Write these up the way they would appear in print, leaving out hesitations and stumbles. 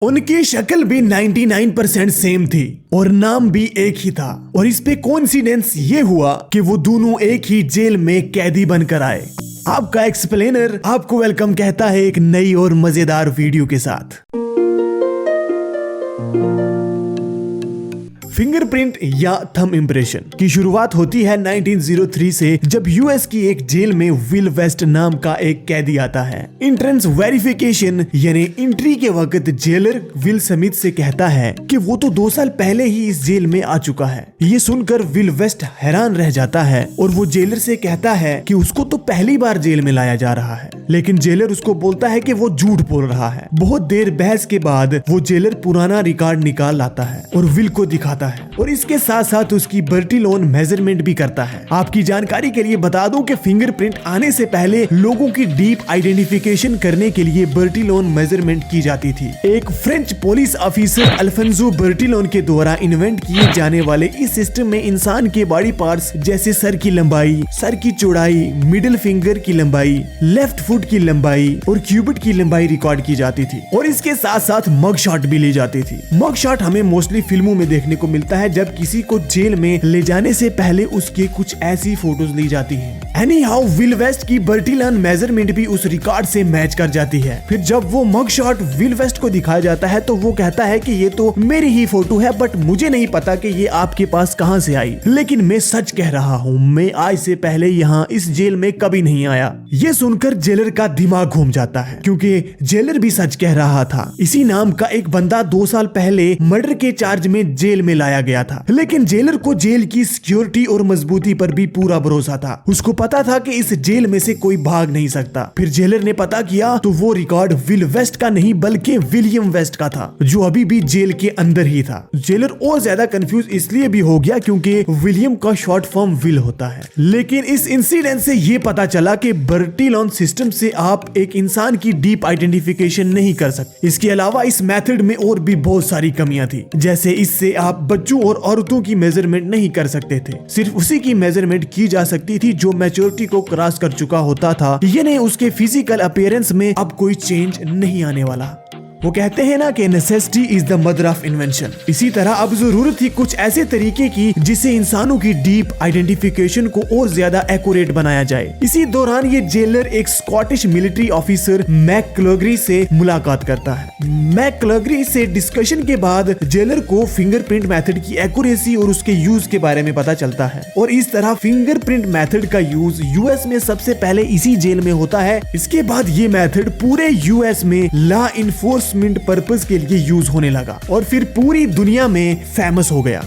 उनकी शक्ल भी 99% सेम थी और नाम भी एक ही था। और इस पे कोइंसिडेंस ये हुआ कि वो दोनों एक ही जेल में कैदी बनकर आए। आपका एक्सप्लेनर आपको वेलकम कहता है एक नई और मजेदार वीडियो के साथ। फिंगरप्रिंट या थंब इम्प्रेशन की शुरुआत होती है 1903 से, जब यूएस की एक जेल में विल वेस्ट नाम का एक कैदी आता है। एंट्रेंस वेरिफिकेशन यानी एंट्री के वक्त जेलर विल स्मिथ से कहता है कि वो तो 2 साल पहले ही इस जेल में आ चुका है। ये सुनकर विल वेस्ट हैरान रह जाता है और वो जेलर से कहता है कि उसको तो पहली बार जेल में लाया जा रहा है, लेकिन जेलर उसको बोलता है कि वो झूठ बोल रहा है। बहुत देर बहस के बाद वो जेलर पुराना रिकॉर्ड निकाल लाता है और विल को दिखाता है और इसके साथ साथ उसकी बर्टिलोन मेजरमेंट भी करता है। आपकी जानकारी के लिए बता दूं कि फिंगरप्रिंट आने से पहले लोगों की डीप आइडेंटिफिकेशन करने के लिए बर्टिलोन मेजरमेंट की जाती थी। एक फ्रेंच पुलिस ऑफिसर अल्फोंसो बर्टिलोन के द्वारा इन्वेंट किए जाने वाले इस सिस्टम में इंसान के बॉडी पार्ट्स जैसे सर की लंबाई, सर की चौड़ाई, मिडिल फिंगर की लंबाई, लेफ्ट फुट की लंबाई और क्यूबिट की लंबाई रिकॉर्ड की जाती थी। और इसके साथ साथ मग शॉट भी ली जाती थी। मग शॉट हमें मोस्टली फिल्मों में देखने को मिलता है, जब किसी को जेल में ले जाने से पहले उसके कुछ ऐसी फोटोज ली जाती हैं। एनी हाउ विल वेस्ट की बर्टिलोन मेजरमेंट भी उस रिकॉर्ड से मैच कर जाती है। फिर जब वो मग शॉट विल वेस्ट को दिखाया जाता है तो वो कहता है कि ये तो मेरी ही फोटो है, बट मुझे नहीं पता कि ये आपके पास कहां से आई, लेकिन मैं सच कह रहा हूं, मैं आज से पहले यहाँ इस जेल में कभी नहीं आया। ये सुनकर जेलर का दिमाग घूम जाता है, क्योंकि जेलर भी सच कह रहा था। इसी नाम का एक बंदा 2 साल पहले मर्डर के चार्ज में जेल में लाया गया था, लेकिन जेलर को जेल की सिक्योरिटी और मजबूती पर भी पूरा भरोसा था। उसको पता था कि इस जेल में से कोई भाग नहीं सकता। फिर जेलर ने पता किया तो वो रिकॉर्ड विल वेस्ट का नहीं बल्कि विलियम वेस्ट का था, जो अभी भी जेल के अंदर ही था। जेलर और ज्यादा कंफ्यूज इसलिए भी हो गया क्योंकि विलियम का शॉर्ट फॉर्म विल होता है। लेकिन इस इंसिडेंट से ये पता चला कि बर्टिलोन सिस्टम से आप एक इंसान की डीप आइडेंटिफिकेशन नहीं कर सकते। इसके अलावा इस मेथड में और भी बहुत सारी कमियां थी, जैसे इससे आप बच्चों और औरतों की मेजरमेंट नहीं कर सकते थे। सिर्फ उसी की मेजरमेंट की जा सकती थी जो मैच्योरिटी को क्रॉस कर चुका होता था, यानी उसके फिजिकल अपीयरेंस में अब कोई चेंज नहीं आने वाला। वो कहते हैं ना कि necessity is the mother of invention. इसी तरह अब जरूरत थी कुछ ऐसे तरीके की जिससे इंसानों की डीप आइडेंटिफिकेशन को और ज्यादा एक्यूरेट बनाया जाए। इसी दौरान ये जेलर एक स्कॉटिश मिलिट्री ऑफिसर मैकक्लगरी से मुलाकात करता है। मैकक्लगरी से डिस्कशन के बाद जेलर को फिंगरप्रिंट मेथड की एक्यूरेसी और उसके यूज के बारे में पता चलता है, और इस तरह फिंगरप्रिंट मेथड का यूज यूएस में सबसे पहले इसी जेल में होता है। इसके बाद ये मेथड पूरे यूएस में लॉ इन्फोर्समेंट पर्पस के लिए यूज होने लगा और फिर पूरी दुनिया में फेमस हो गया।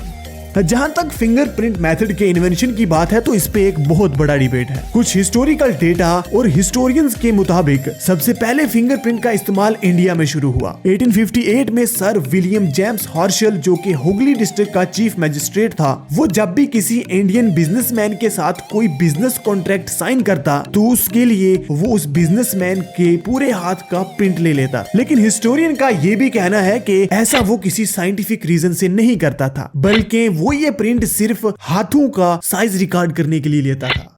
जहां तक फिंगरप्रिंट मेथड के इन्वेंशन की बात है तो इस पे एक बहुत बड़ा डिबेट है। कुछ हिस्टोरिकल डेटा और हिस्टोरियंस के मुताबिक सबसे पहले फिंगरप्रिंट का इस्तेमाल इंडिया में शुरू हुआ। 1858 में सर विलियम जेम्स हॉर्शल, जो कि हुगली डिस्ट्रिक्ट का चीफ मजिस्ट्रेट था, वो जब भी किसी इंडियन बिजनेसमैन के साथ कोई बिजनेस कॉन्ट्रैक्ट साइन करता तो उसके लिए वो उस बिजनेसमैन के पूरे हाथ का प्रिंट ले लेता। लेकिन हिस्टोरियन का ये भी कहना है कि ऐसा वो किसी साइंटिफिक रीजन से नहीं करता था, बल्कि वो ये प्रिंट सिर्फ हाथों का साइज रिकॉर्ड करने के लिए लेता था।